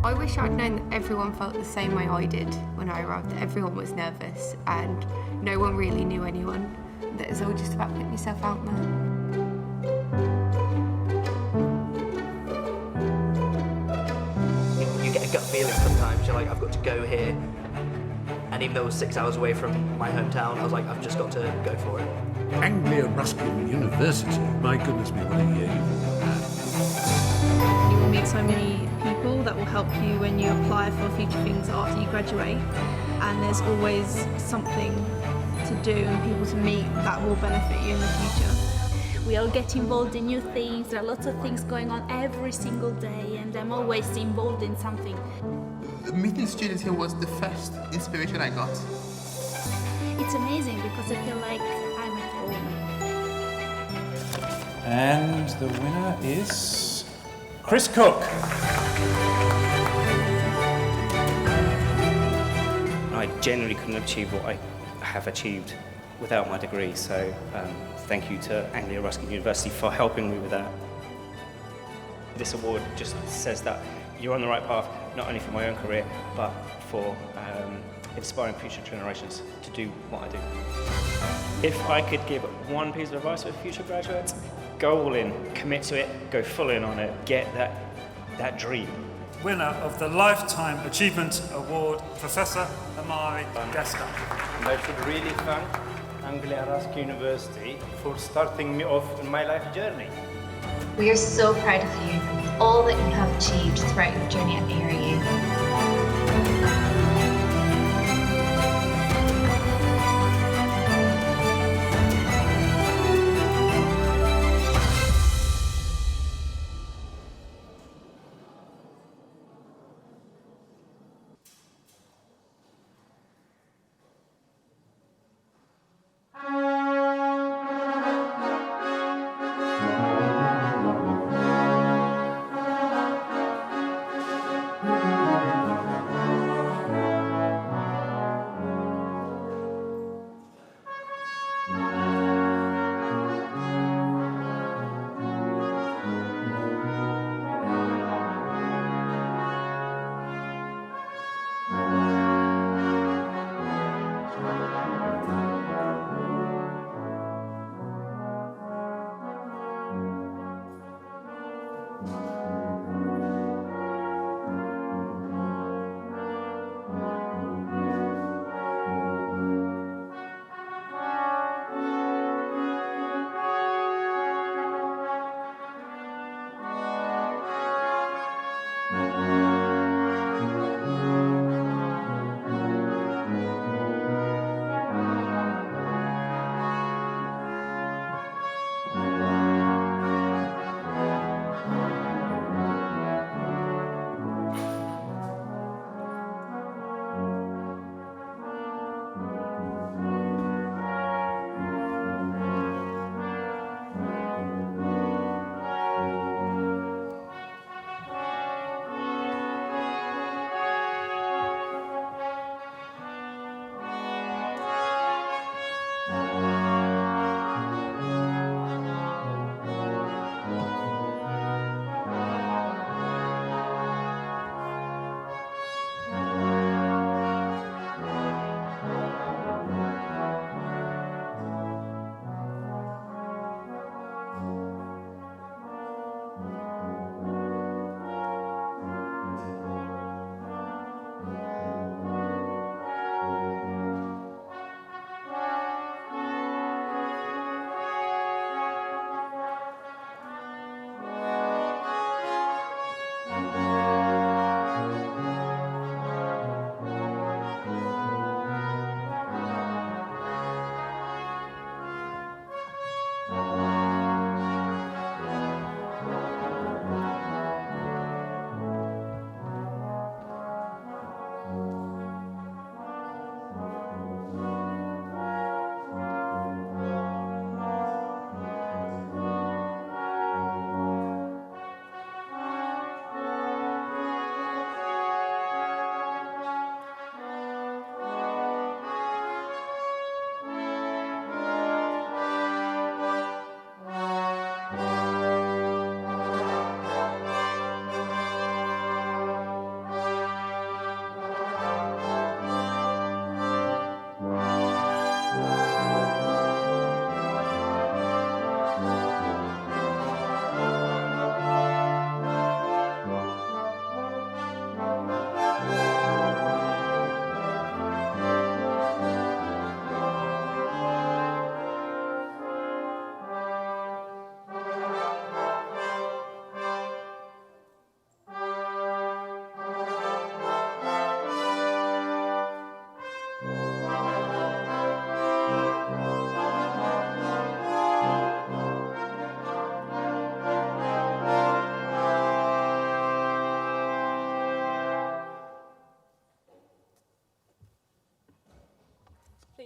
I wish I'd known that everyone felt the same way I did when I arrived, that everyone was nervous and no one really knew anyone, that it's all just about putting yourself out there. You get a gut feeling sometimes, you're like, I've got to go here, and even though it was 6 hours away from my hometown, I was like, I've just got to go for it. Anglia Ruskin University, my goodness me, what a year you've had. You will meet so many people that will help you when you apply for future things after you graduate, and there's always something to do and people to meet that will benefit you in the future. We all get involved in new things, there are lots of things going on every single day, and I'm always involved in something. Meeting students here was the first inspiration I got. It's amazing because I feel like I'm at home. And the winner is Chris Cook. I genuinely couldn't have achieved what I have achieved without my degree, so thank you to Anglia Ruskin University for helping me with that. This award just says that you're on the right path, not only for my own career, but for inspiring future generations to do what I do. If I could give one piece of advice for future graduates, go all in, commit to it, go full in on it, get that dream. Winner of the Lifetime Achievement Award, Professor Amari Gasta. And I should really thank Anglia Ruskin University for starting me off in my life journey. We are so proud of you for all that you have achieved throughout your journey at ARU.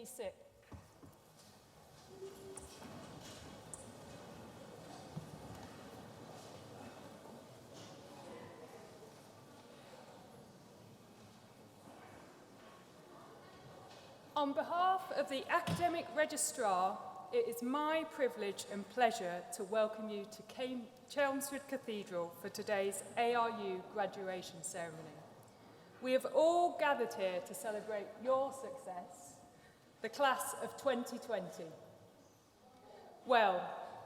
Please sit. On behalf of the Academic Registrar, it is my privilege and pleasure to welcome you to Chelmsford Cathedral for today's ARU graduation ceremony. We have all gathered here to celebrate your success, the class of 2020. Well,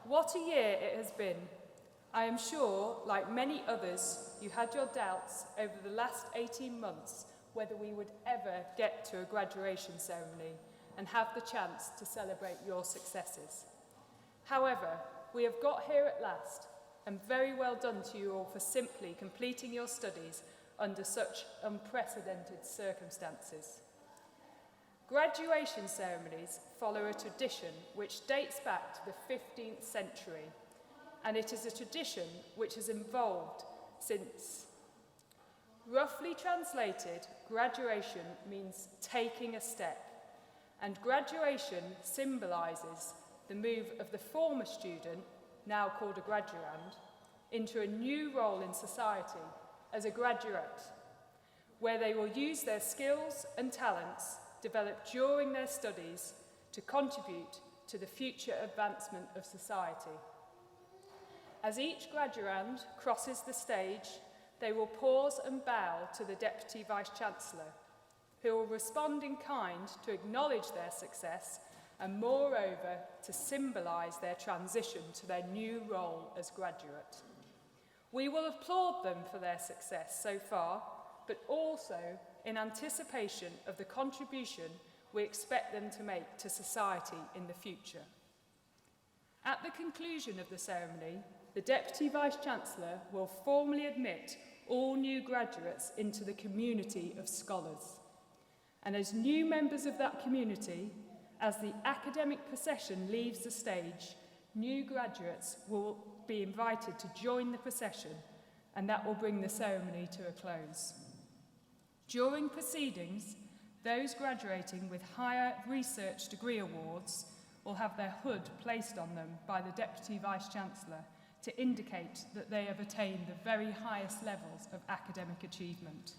what a year it has been. I am sure, like many others, you had your doubts over the last 18 months whether we would ever get to a graduation ceremony and have the chance to celebrate your successes. However, we have got here at last, and very well done to you all for simply completing your studies under such unprecedented circumstances. Graduation ceremonies follow a tradition which dates back to the 15th century, and it is a tradition which has evolved since. Roughly translated, graduation means taking a step, and graduation symbolises the move of the former student, now called a graduand, into a new role in society as a graduate, where they will use their skills and talents developed during their studies to contribute to the future advancement of society. As each graduand crosses the stage, they will pause and bow to the Deputy Vice-Chancellor, who will respond in kind to acknowledge their success and moreover to symbolise their transition to their new role as graduate. We will applaud them for their success so far, but also in anticipation of the contribution we expect them to make to society in the future. At the conclusion of the ceremony, the Deputy Vice-Chancellor will formally admit all new graduates into the community of scholars. And as new members of that community, as the academic procession leaves the stage, new graduates will be invited to join the procession, and that will bring the ceremony to a close. During proceedings, those graduating with higher research degree awards will have their hood placed on them by the Deputy Vice-Chancellor to indicate that they have attained the very highest levels of academic achievement.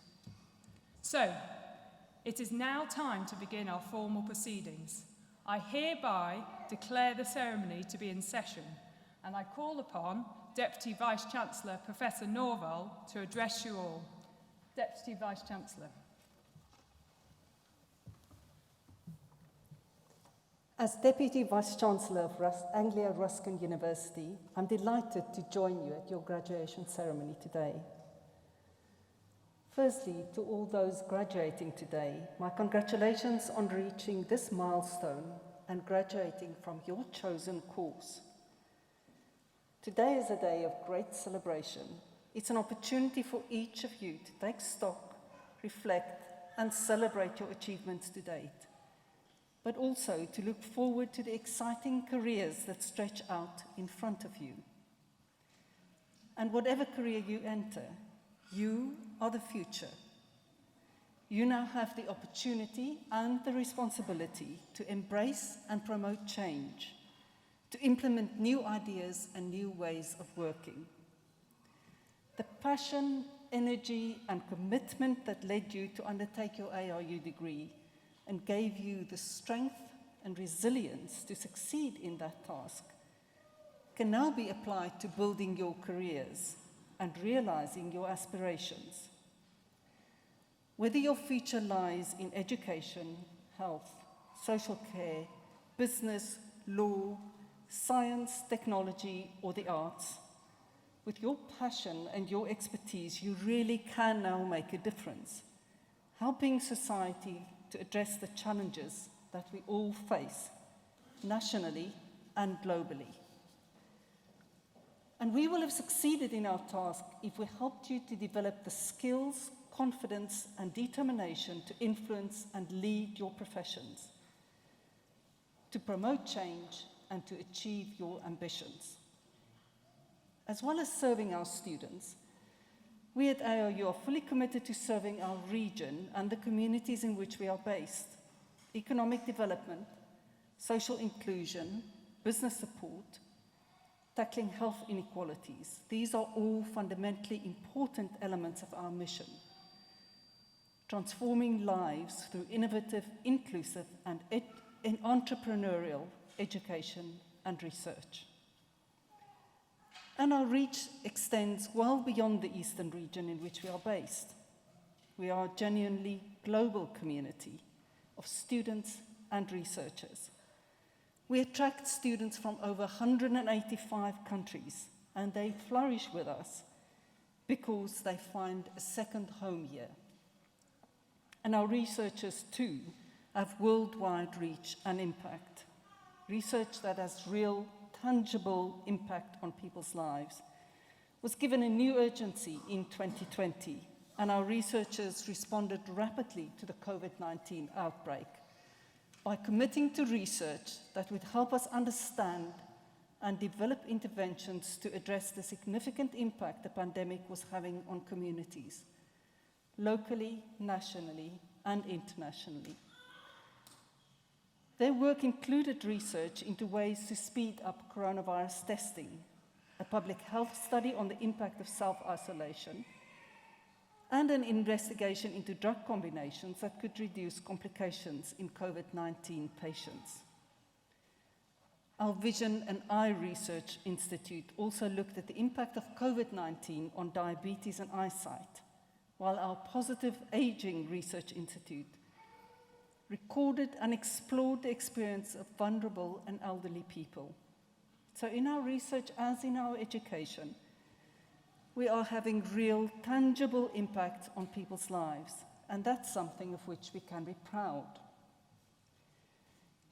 So, it is now time to begin our formal proceedings. I hereby declare the ceremony to be in session, and I call upon Deputy Vice-Chancellor Professor Norval to address you all. Deputy Vice-Chancellor. As Deputy Vice-Chancellor of Anglia Ruskin University, I'm delighted to join you at your graduation ceremony today. Firstly, to all those graduating today, my congratulations on reaching this milestone and graduating from your chosen course. Today is a day of great celebration. It's an opportunity for each of you to take stock, reflect, and celebrate your achievements to date, but also to look forward to the exciting careers that stretch out in front of you. And whatever career you enter, you are the future. You now have the opportunity and the responsibility to embrace and promote change, to implement new ideas and new ways of working. The passion, energy, and commitment that led you to undertake your ARU degree and gave you the strength and resilience to succeed in that task can now be applied to building your careers and realizing your aspirations. Whether your future lies in education, health, social care, business, law, science, technology, or the arts, with your passion and your expertise, you really can now make a difference, helping society to address the challenges that we all face, nationally and globally. And we will have succeeded in our task if we helped you to develop the skills, confidence, and determination to influence and lead your professions, to promote change, and to achieve your ambitions. As well as serving our students, we at ARU are fully committed to serving our region and the communities in which we are based. economic development, social inclusion, business support, tackling health inequalities. These are all fundamentally important elements of our mission. Transforming lives through innovative, inclusive, and entrepreneurial education and research. And our reach extends well beyond the eastern region in which we are based. We are a genuinely global community of students and researchers. We attract students from over 185 countries, and they flourish with us because they find a second home here. And our researchers, too, have worldwide reach and impact. Research that has real, tangible impact on people's lives was given a new urgency in 2020, and our researchers responded rapidly to the COVID-19 outbreak by committing to research that would help us understand and develop interventions to address the significant impact the pandemic was having on communities, locally, nationally, and internationally. Their work included research into ways to speed up coronavirus testing, a public health study on the impact of self-isolation, and an investigation into drug combinations that could reduce complications in COVID-19 patients. Our Vision and Eye Research Institute also looked at the impact of COVID-19 on diabetes and eyesight, while our Positive Aging Research Institute recorded and explored the experience of vulnerable and elderly people. So in our research, as in our education, we are having real, tangible impact on people's lives, and that's something of which we can be proud.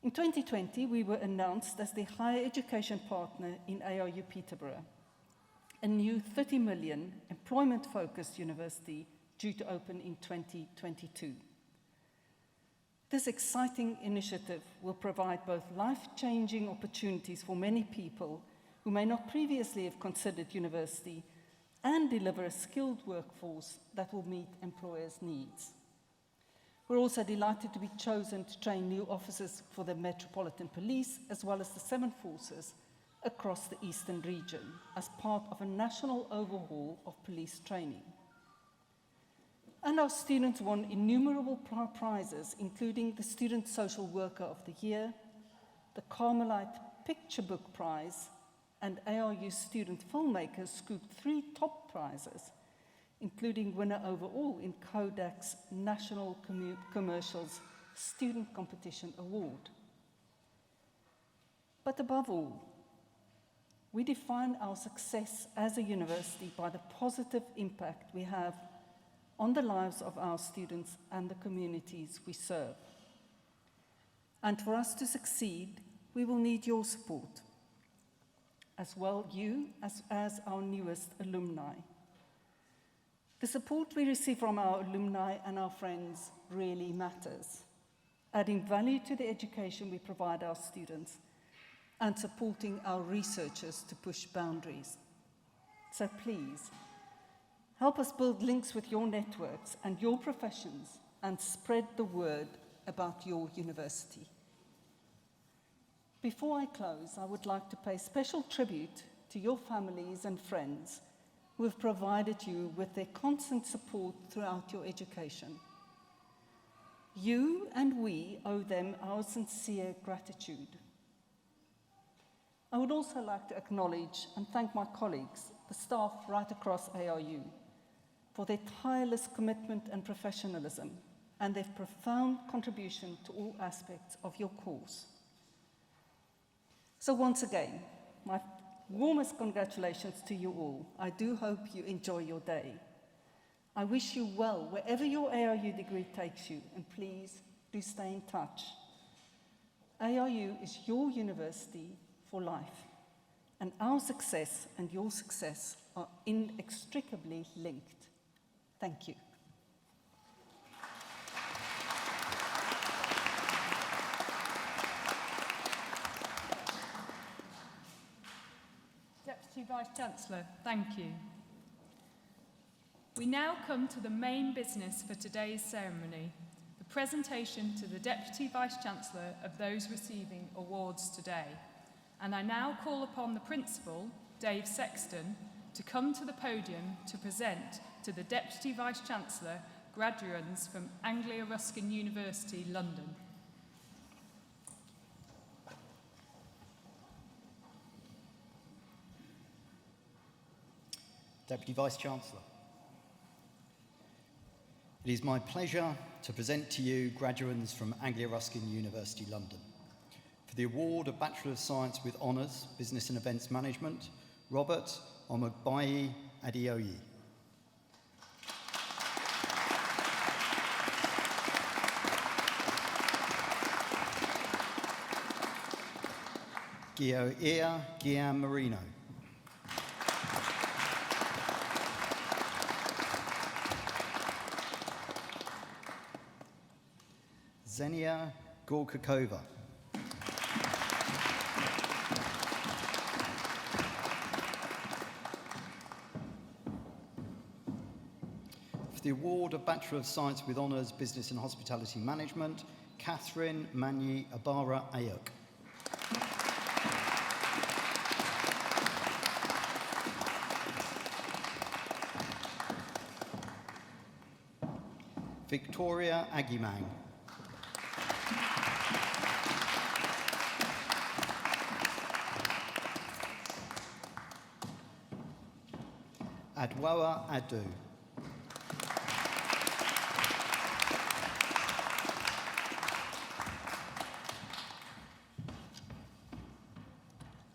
In 2020, we were announced as the higher education partner in ARU Peterborough, a new 30 million employment-focused university due to open in 2022. This exciting initiative will provide both life-changing opportunities for many people who may not previously have considered university and deliver a skilled workforce that will meet employers' needs. We're also delighted to be chosen to train new officers for the Metropolitan Police, as well as the 7 forces across the Eastern region, as part of a national overhaul of police training. And our students won innumerable prizes, including the Student Social Worker of the Year, the Carmelite Picture Book Prize, and ARU Student Filmmakers scooped 3 top prizes, including winner overall in Kodak's National Commercials Student Competition Award. But above all, we define our success as a university by the positive impact we have on the lives of our students and the communities we serve. And for us to succeed, we will need your support, as well you as our newest alumni. The support we receive from our alumni and our friends really matters, adding value to the education we provide our students and supporting our researchers to push boundaries. So please, help us build links with your networks and your professions and spread the word about your university. Before I close, I would like to pay special tribute to your families and friends who have provided you with their constant support throughout your education. You and we owe them our sincere gratitude. I would also like to acknowledge and thank my colleagues, the staff right across ARU, for their tireless commitment and professionalism and their profound contribution to all aspects of your course. So once again, my warmest congratulations to you all. I do hope you enjoy your day. I wish you well wherever your ARU degree takes you, and please do stay in touch. ARU is your university for life, and our success and your success are inextricably linked. Thank you. Deputy Vice-Chancellor, thank you. We now come to the main business for today's ceremony, the presentation to the Deputy Vice-Chancellor of those receiving awards today. And I now call upon the Principal, Dave Sexton, to come to the podium to present to the Deputy Vice-Chancellor graduates from Anglia Ruskin University, London. Deputy Vice-Chancellor, it is my pleasure to present to you graduates from Anglia Ruskin University, London, for the award of Bachelor of Science with Honours, Business and Events Management, Robert Omogbayi Adeoye. Gioia Gian Marino. Xenia Gorkakova. For the award of Bachelor of Science with Honours, Business and Hospitality Management, Catherine Manyi Abara Ayuk. Victoria Agimang. Adwoa Adu.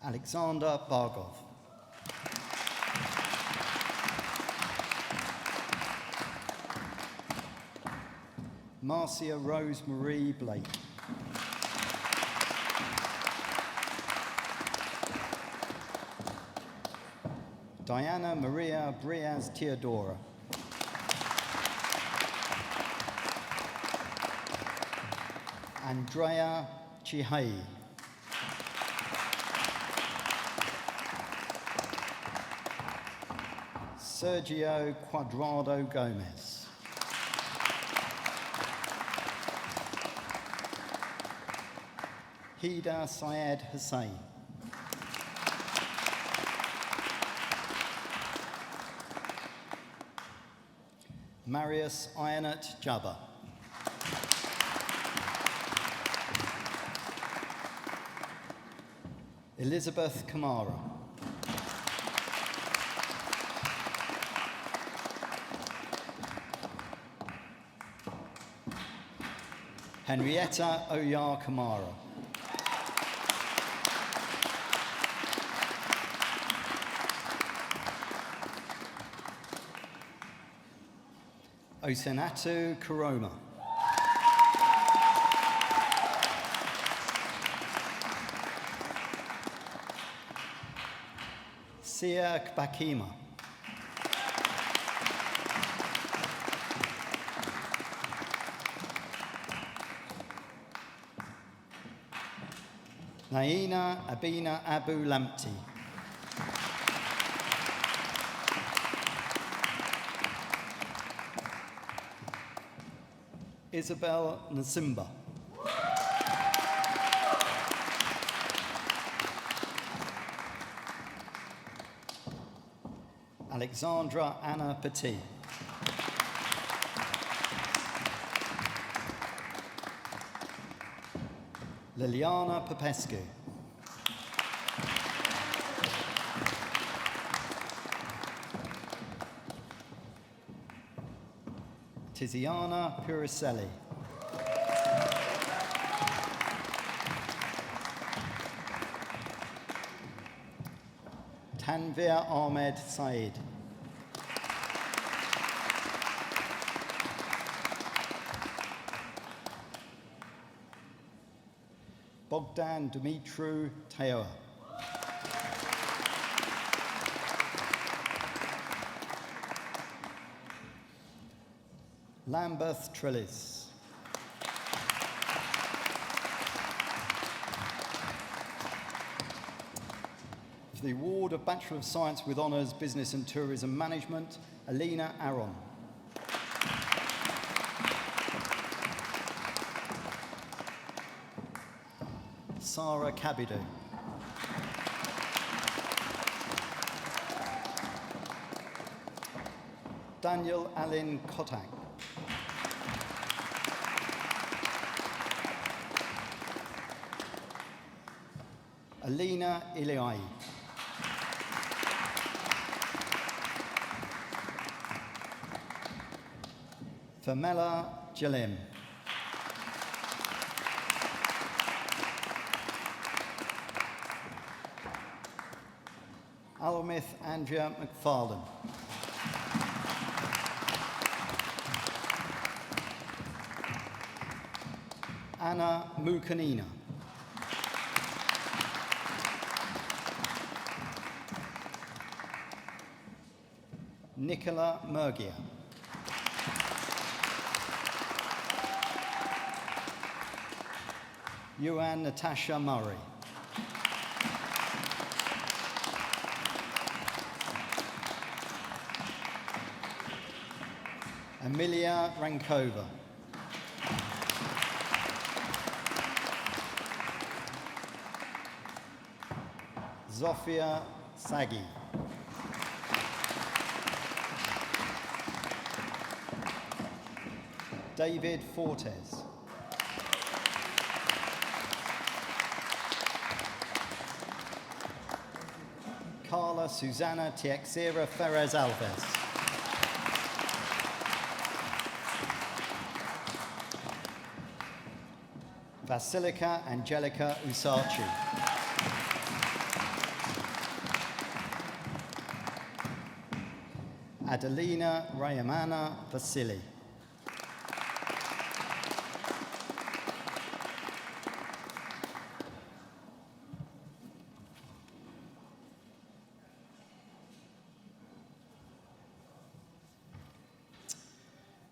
Alexander Bargov. Marcia Rose Marie Blake. Diana Maria Briaz Teodora. Andrea Chihai. Sergio Cuadrado Gomez. Hida Syed Hussain. Marius Ionat Jabba. Elizabeth Kamara. Henrietta Oyar Kamara. Osenatu Karoma. Sia Kbakima. Naina Abina Abu Lamti. Isabel Nasimba. Alexandra Anna Petit. Liliana Popescu. Tiziana Puricelli. Tanvir Ahmed Said. Bogdan Dumitru Teoa. Lambeth Trillis. For the award of Bachelor of Science with Honours, Business and Tourism Management, Alina Aron. Sarah Kabidu. Daniel Alin Kotak. Alina Iliai. Famela Jalim. Almith Andrea McFarlane. Anna Mukanina. Nicola Murgia. Yuan Natasha Murray. Emilia Rankova. Zofia Sagi. David Fortes. Carla Susana Tiexera Ferez Alves. Vasilika Angelica Usachi. Adelina Rayamana Vasili.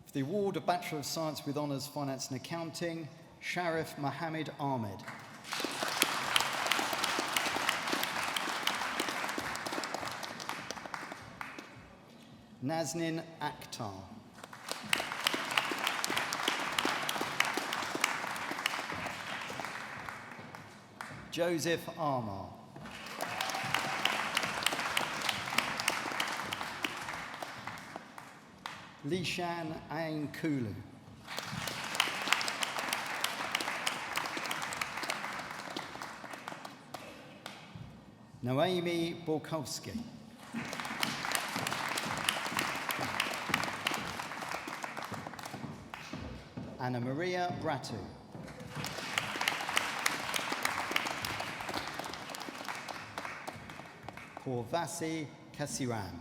For the award of Bachelor of Science with Honours Finance and Accounting, Sharif Mohammed Ahmed. Nazneen Akhtar. Joseph Armar. Lishan Ain Kulu. Noemi Borkowski. Anna Maria Bratu. Porvasi Kasiran.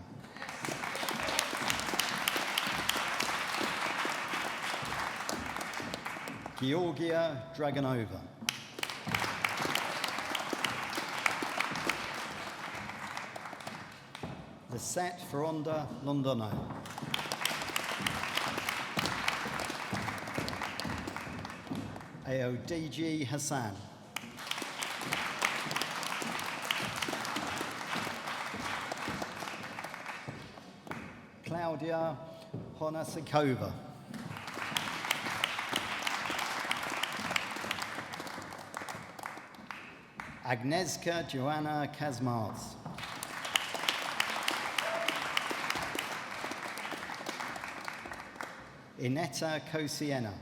Georgia Dragonova. Lisette Feronda Londono. Aodg Hassan. Claudia Honasikova. Agnieszka Joanna Kazmaz. Inetta Kosiena.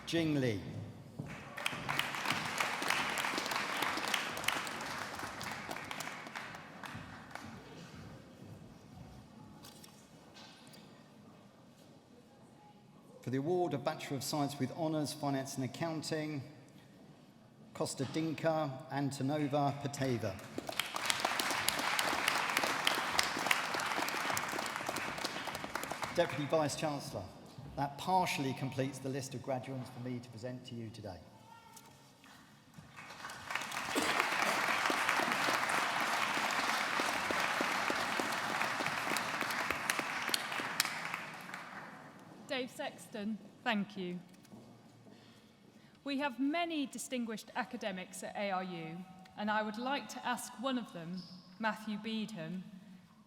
Jing Li. For the award of Bachelor of Science with Honours Finance and Accounting, Kostadinka Antonova Pateva. Deputy Vice-Chancellor, that partially completes the list of graduates for me to present to you today. Dave Sexton, thank you. We have many distinguished academics at ARU, and I would like to ask one of them, Matthew Beedham,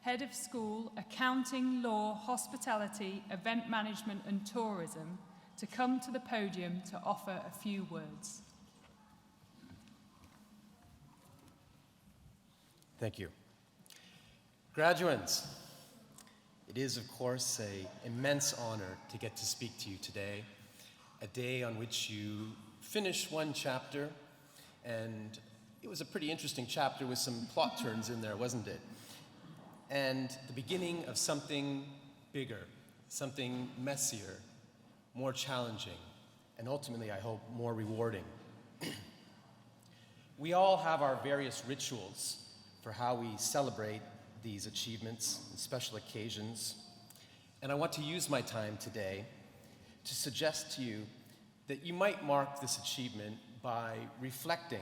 Head of School, Accounting, Law, Hospitality, Event Management and Tourism, to come to the podium to offer a few words. Thank you. Graduates, it is, of course, an immense honor to get to speak to you today, a day on which you finish one chapter, and it was a pretty interesting chapter with some plot turns in there, wasn't it? And the beginning of something bigger, something messier, more challenging, and ultimately, I hope, more rewarding. We all have our various rituals for how we celebrate these achievements and special occasions. And I want to use my time today to suggest to you that you might mark this achievement by reflecting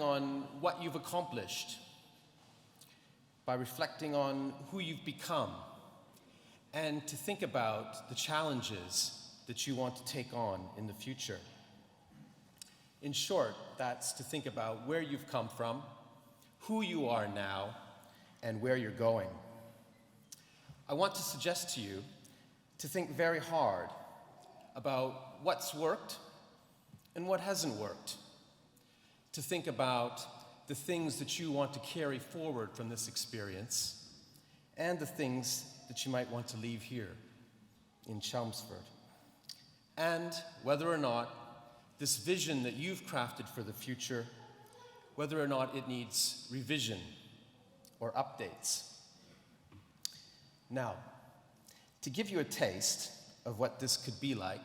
on what you've accomplished, by reflecting on who you've become, and to think about the challenges that you want to take on in the future. In short, that's to think about where you've come from, who you are now, and where you're going. I want to suggest to you to think very hard about what's worked and what hasn't worked, to think about the things that you want to carry forward from this experience and the things that you might want to leave here in Chelmsford, and whether or not this vision that you've crafted for the future, whether or not it needs revision or updates. Now, to give you a taste of what this could be like,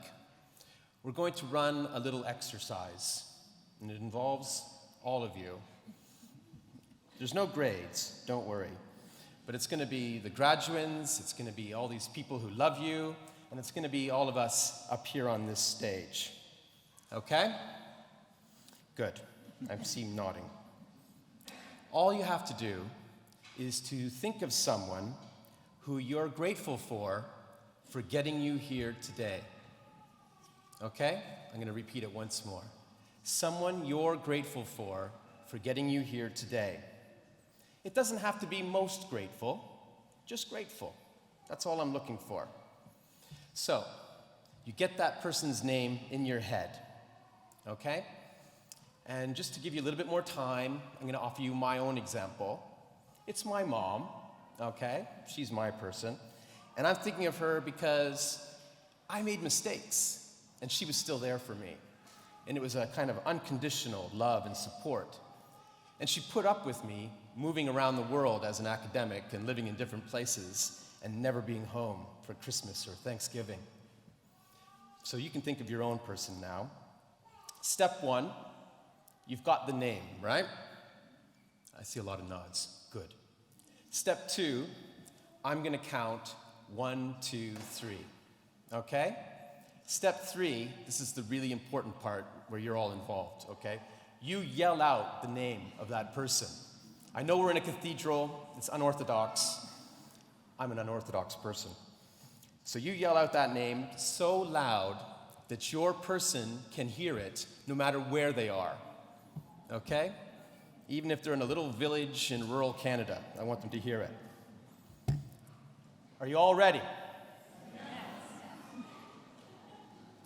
we're going to run a little exercise, and it involves all of you. There's no grades, don't worry, but it's going to be the graduands, it's going to be all these people who love you, and it's going to be all of us up here on this stage. Okay? Good. I see you nodding. All you have to do is to think of someone who you're grateful for getting you here today. Okay? I'm going to repeat it once more. Someone you're grateful for getting you here today. It doesn't have to be most grateful, just grateful. That's all I'm looking for. So, you get that person's name in your head, okay? And just to give you a little bit more time, I'm going to offer you my own example. It's my mom, okay? She's my person. And I'm thinking of her because I made mistakes, and she was still there for me. And it was a kind of unconditional love and support. And she put up with me moving around the world as an academic and living in different places and never being home for Christmas or Thanksgiving. So you can think of your own person now. Step one, you've got the name, right? I see a lot of nods. Good. Step two, I'm going to count 1, 2, 3. Okay? Step three, this is the really important part where you're all involved, okay? You yell out the name of that person. I know we're in a cathedral, it's unorthodox. I'm an unorthodox person. So you yell out that name so loud that your person can hear it no matter where they are, okay? Even if they're in a little village in rural Canada, I want them to hear it. Are you all ready? Yes.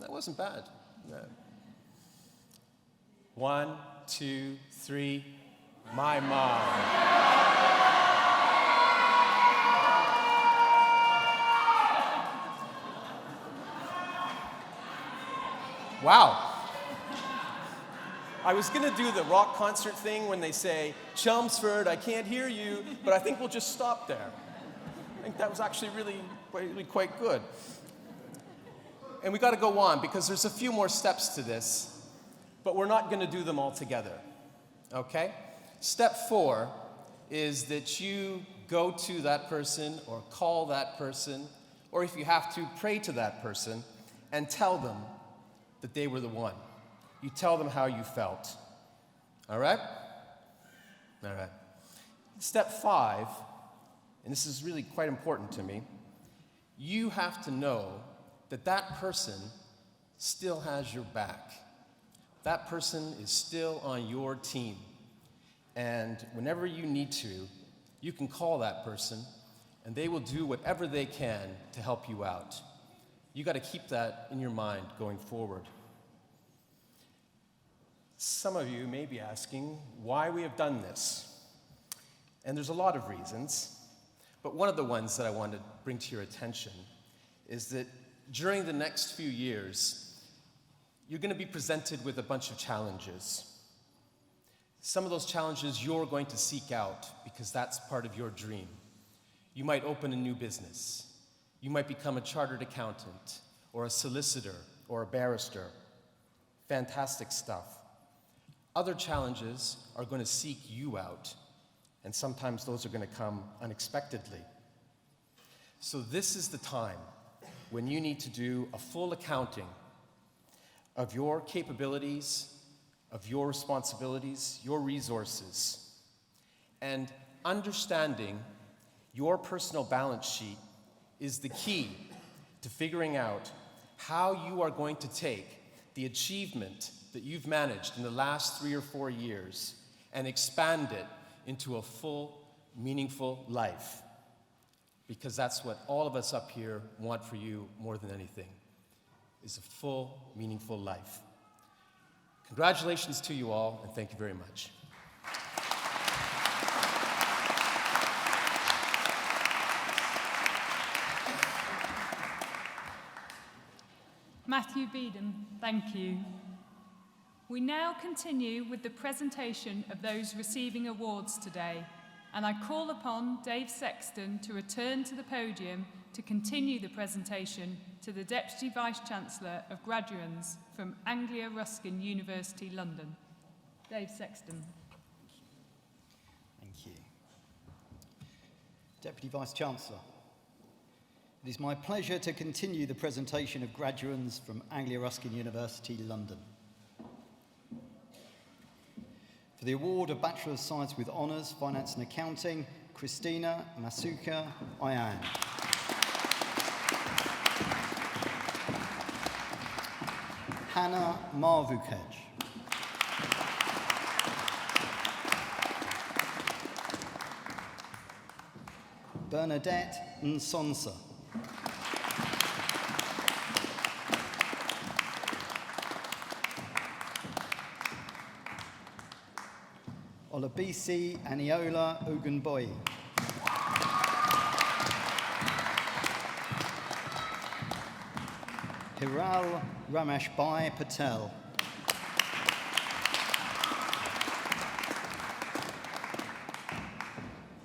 That wasn't bad. No. 1, 2, 3, my mom. Wow. I was going to do the rock concert thing when they say, Chelmsford, I can't hear you, but I think we'll just stop there. I think that was actually really quite good. And we got to go on because there's a few more steps to this, but we're not going to do them all together. Okay? Step 4 is that you go to that person or call that person, or if you have to, pray to that person and tell them that they were the one. You tell them how you felt. All right? All right. Step 5, and this is really quite important to me, you have to know that that person still has your back. That person is still on your team. And whenever you need to, You can call that person, and they will do whatever they can to help you out. You got to keep that in your mind going forward. Some of you may be asking why we have done this. And there's a lot of reasons, but one of the ones that I want to bring to your attention is that during the next few years, you're going to be presented with a bunch of challenges. Some of those challenges you're going to seek out because that's part of your dream. You might open a new business. You might become a chartered accountant or a solicitor or a barrister. Fantastic stuff. Other challenges are going to seek you out, and sometimes those are going to come unexpectedly. So this is the time when you need to do a full accounting of your capabilities, of your responsibilities, your resources, and understanding your personal balance sheet is the key to figuring out how you are going to take the achievement that you've managed in the last 3 or 4 years and expand it into a full, meaningful life. Because that's what all of us up here want for you more than anything, is a full, meaningful life. Congratulations to you all, and thank you very much. Matthew Beedham, thank you. We now continue with the presentation of those receiving awards today, and I call upon Dave Sexton to return to the podium to continue the presentation to the Deputy Vice-Chancellor of Graduands from Anglia Ruskin University, London. Dave Sexton. Thank you. Deputy Vice-Chancellor, it is my pleasure to continue the presentation of graduands from Anglia Ruskin University, London. For the award of Bachelor of Science with Honours, Finance and Accounting, Christina Masuka Ayan. Hannah Marvukej. Bernadette Nsonsa. Olabisi Aniola Ogunboyi. Hiral Rameshbhai Patel.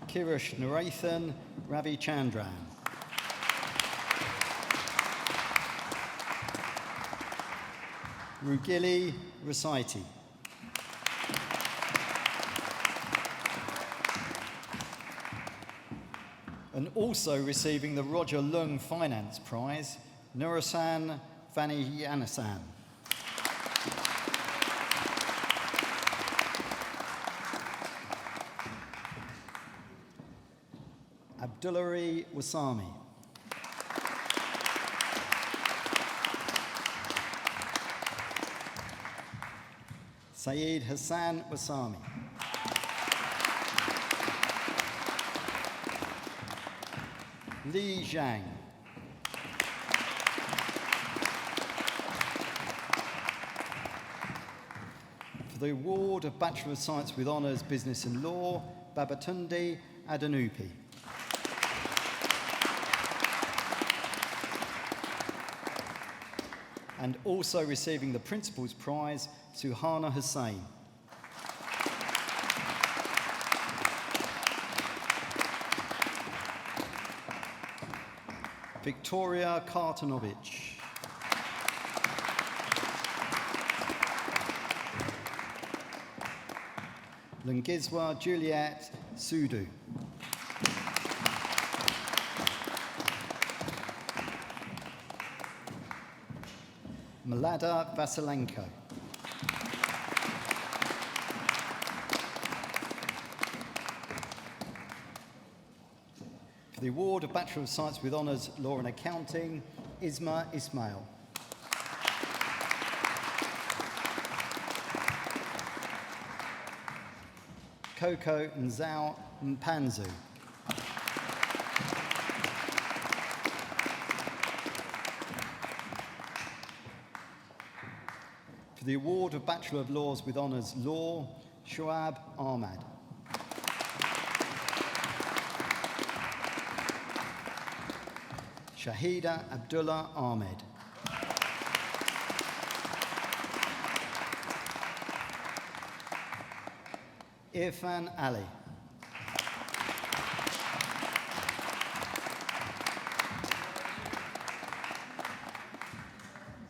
Kirish Narathan Ravichandran. Rugili Rasaiti. And also receiving the Roger Lung Finance Prize, Nurasan Vaniyanasan. Abdullari Wasami. Saeed Hassan Wasami. Li Zhang. For the award of Bachelor of Science with Honours, Business and Law, Babatunde Adanupi. And also receiving the Principal's Prize, Suhana Hussain. Victoria Kartanovich. Lungizwa Juliet Sudu. Milada Vasilenko. For the award of Bachelor of Science with Honours, Law and Accounting, Isma Ismail. Coco Nzao Mpanzu. the award of Bachelor of Laws with Honours Law, Shoaib Ahmad. Shahida Abdullah Ahmed. Irfan Ali.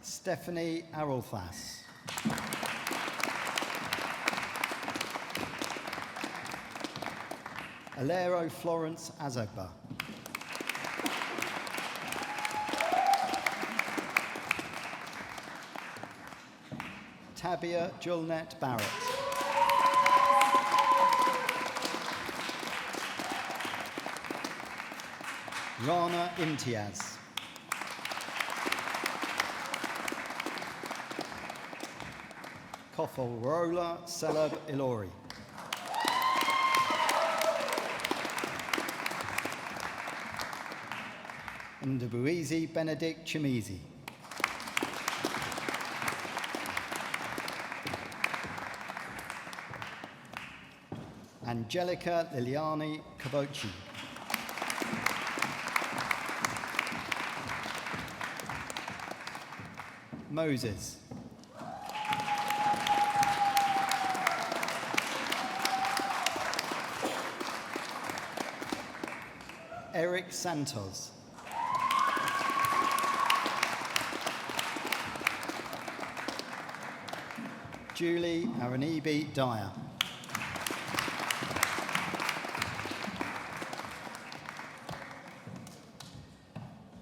Stephanie Arolthas. Alero Florence Azagba. Tabia Julnet Barrett. Rana Imtiaz. Kofalrola Selab Ilori. Ndabuizi Benedict Chimizi. Angelica Liliani Kavochi. Moses. Eric Santos. Julie Aranibi Dyer.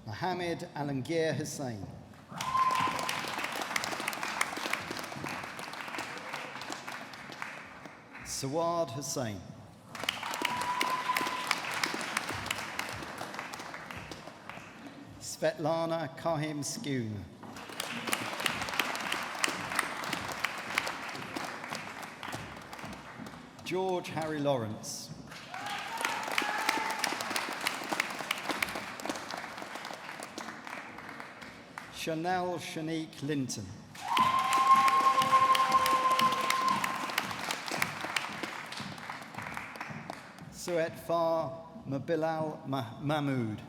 Mohammed Alangir Hussain. Sawad Hussain. Svetlana Kahim Skun. George Harry Lawrence. Chanel Shanique Linton. Suet Far Mabilal Mahmood.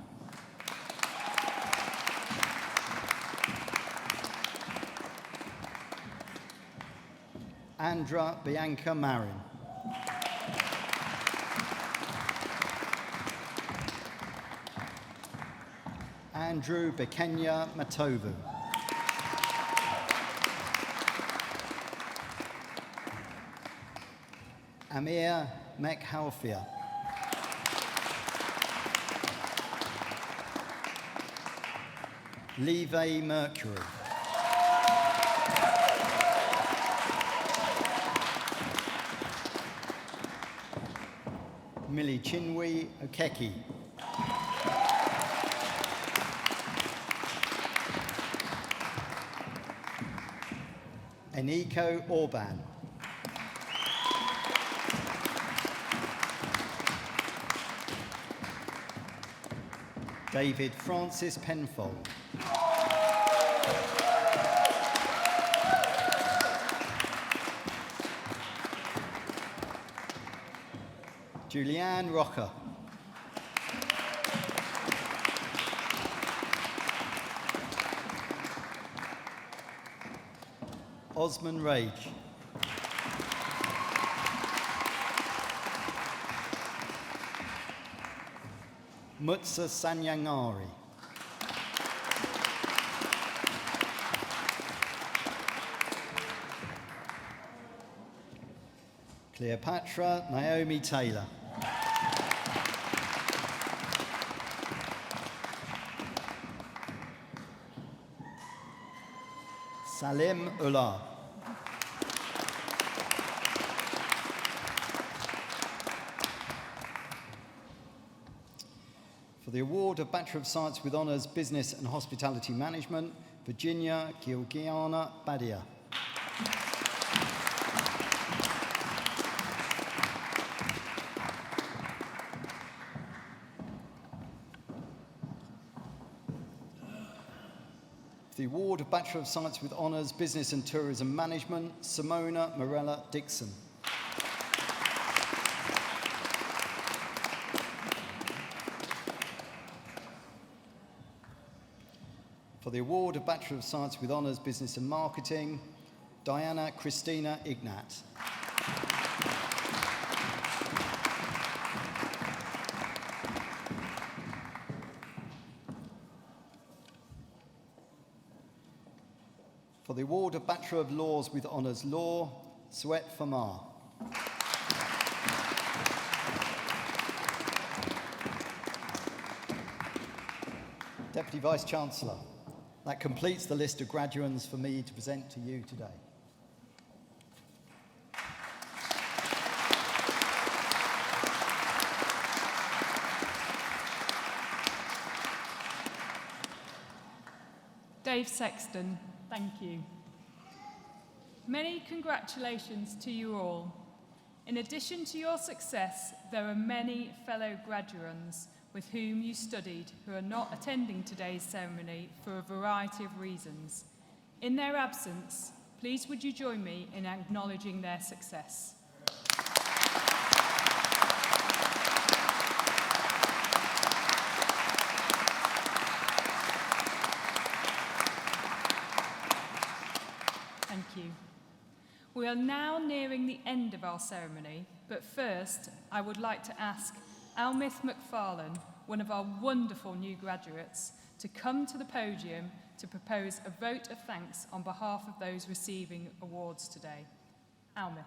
Andra Bianca Marin. Andrew Bekenya Matovu. Amir Mekhalfia. Levay Mercury. Millie Chinwe Okeki. Eniko Orban. David Francis Penfold. Julianne Rocker. Osman Rage. Mutsa Sanyangari. Cleopatra Naomi Taylor. Salim Ullah. For the award of Bachelor of Science with Honours Business and Hospitality Management, Virginia Georgiana Badia. For the award of Bachelor of Science with Honours, Business and Tourism Management, Simona Morella Dixon. For the award of Bachelor of Science with Honours, Business and Marketing, Diana Christina Ignat. For the award of Bachelor of Laws with Honours Law, Swet Famar. Deputy Vice-Chancellor, that completes the list of graduands for me to present to you today. Dave Sexton, thank you. Many congratulations to you all. In addition to your success, there are many fellow graduands with whom you studied who are not attending today's ceremony for a variety of reasons. In their absence, please would you join me in acknowledging their success. Thank you. We are now nearing the end of our ceremony, but first I would like to ask Almith McFarlane, one of our wonderful new graduates, to come to the podium to propose a vote of thanks on behalf of those receiving awards today. Almith.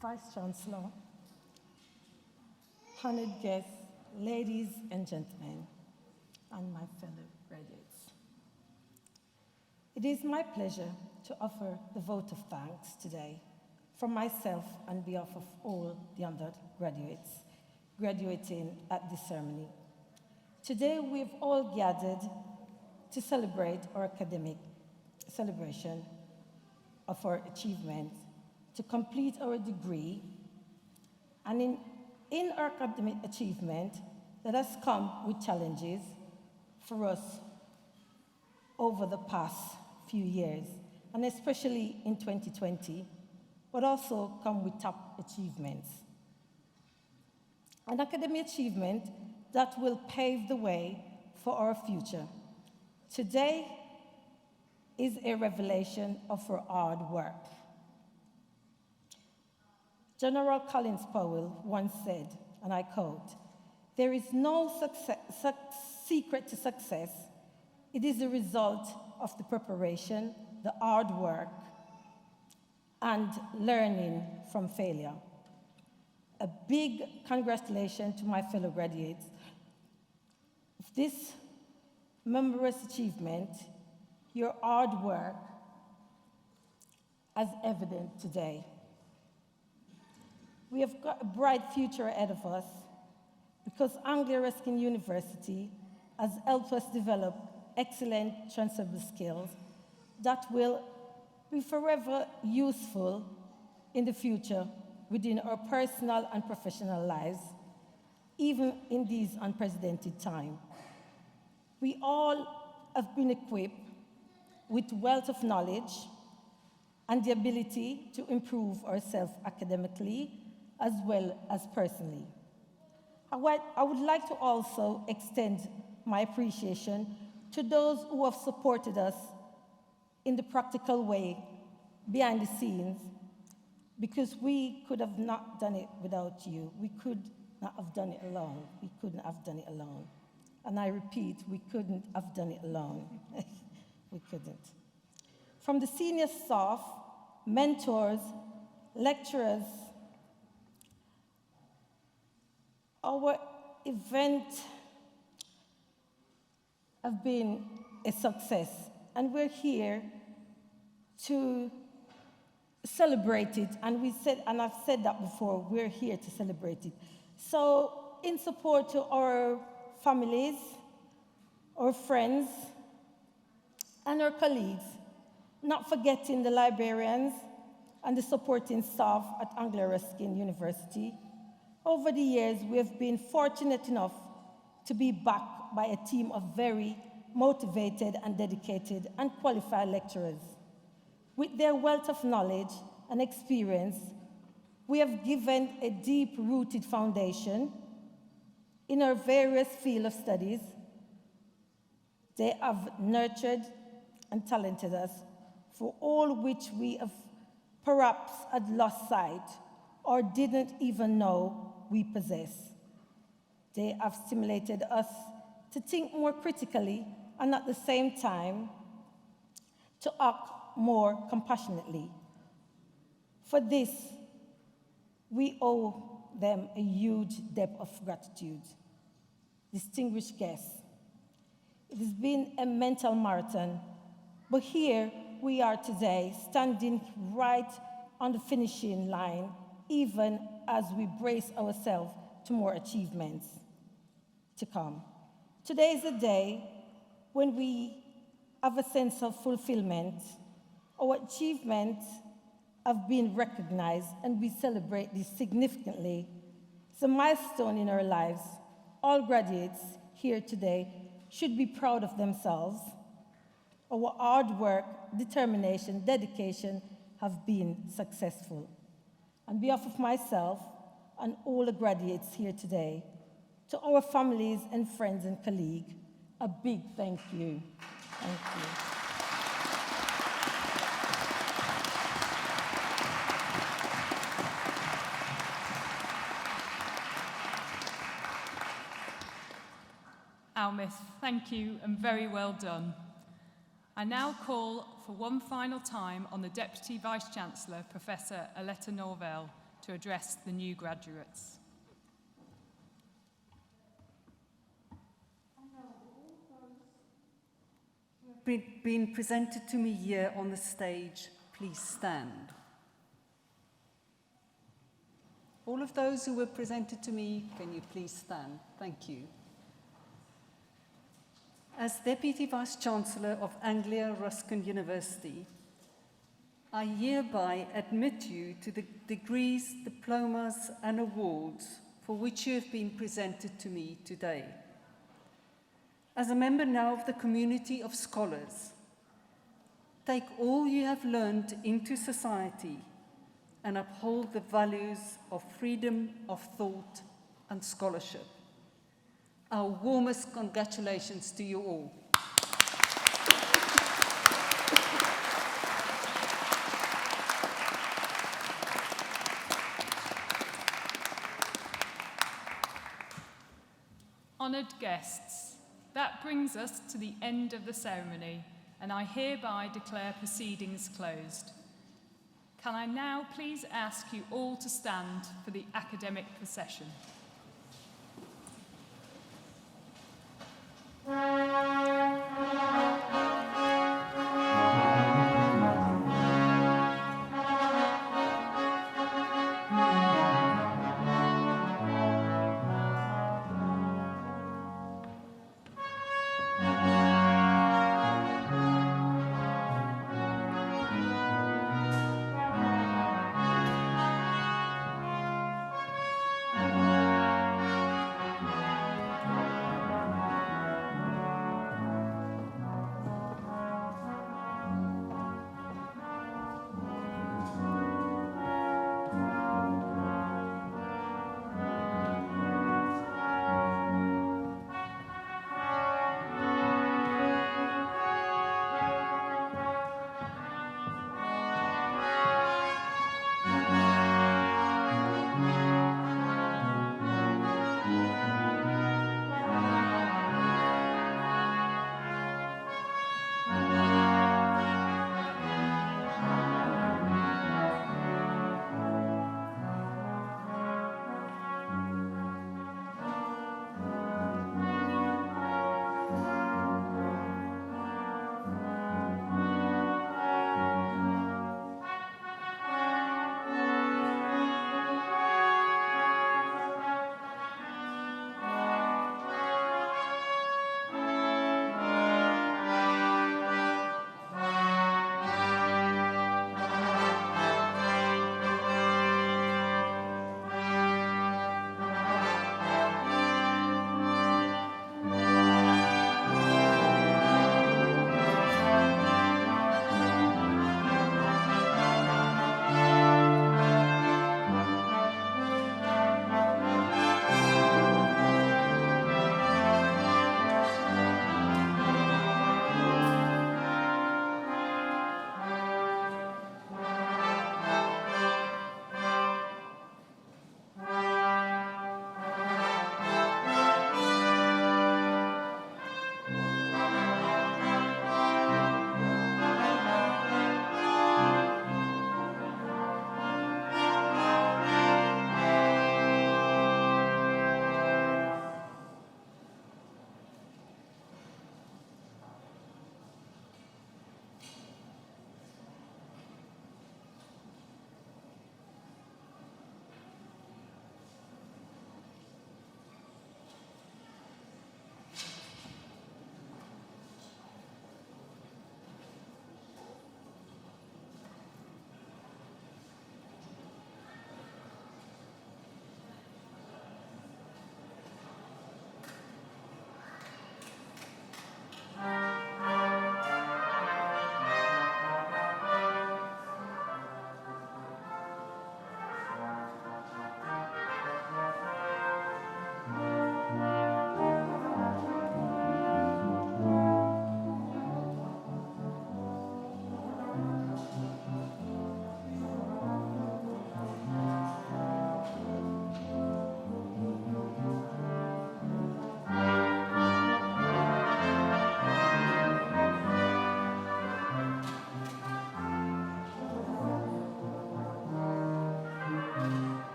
Vice-Chancellor, honored guests, ladies and gentlemen, and my fellow graduates. It is my pleasure to offer the vote of thanks today from myself on behalf of all the undergraduates graduating at this ceremony. Today we've all gathered to celebrate our academic celebration of our achievements, to complete our degree, and in our academic achievement that has come with challenges for us over the past few years, and especially in 2020, but also come with top achievements. An academic achievement that will pave the way for our future. Today is a revelation of our hard work. General Collins Powell once said, and I quote, "There is no secret to success. It is the result of the preparation, the hard work, and learning from failure." A big congratulations to my fellow graduates. This memorous achievement, your hard work, as evident today. We have got a bright future ahead of us because Anglia Ruskin University has helped us develop excellent transferable skills that will be forever useful in the future within our personal and professional lives, even in these unprecedented times. We all have been equipped with wealth of knowledge and the ability to improve ourselves academically as well as personally. I would like to also extend my appreciation to those who have supported us in the practical way behind the scenes, because we could have not done it without you. We could not have done it alone. We couldn't have done it alone. And I repeat, we couldn't have done it alone. We couldn't. From the senior staff, mentors, lecturers, our event has been a success, and we're here to celebrate it. And I've said that before, we're here to celebrate it. So, in support to our families, our friends, and our colleagues, not forgetting the librarians, and the supporting staff at Anglia-Ruskin University, over the years we have been fortunate enough to be backed by a team of very motivated and dedicated and qualified lecturers. With their wealth of knowledge and experience, we have given a deep-rooted foundation in our various fields of studies. They have nurtured and talented us for all which we have perhaps had lost sight or didn't even know we possess. They have stimulated us to think more critically and at the same time to act more compassionately. For this, we owe them a huge debt of gratitude. Distinguished guests, it has been a mental marathon, but here we are today, standing right on the finishing line, even as we brace ourselves to more achievements to come. Today is a day when we have a sense of fulfillment. Our achievements have been recognized, and we celebrate this significantly. It's a milestone in our lives. All graduates here today should be proud of themselves. Our hard work, determination, dedication have been successful. On behalf of myself and all the graduates here today, to our families and friends and colleagues, a big thank you. Thank you. Almith, thank you and very well done. I now call for one final time on the Deputy Vice-Chancellor, Professor Aletta Norvell, to address the new graduates. Been presented to me here on the stage, please stand. All of those who were presented to me, can you please stand? Thank you. As Deputy Vice-Chancellor of Anglia-Ruskin University, I hereby admit you to the degrees, diplomas, and awards for which you have been presented to me today. As a member now of the community of scholars, take all you have learned into society and uphold the values of freedom of thought and scholarship. Our warmest congratulations to you all. Honoured guests, that brings us to the end of the ceremony, and I hereby declare proceedings closed. Can I now please ask you all to stand for the academic procession?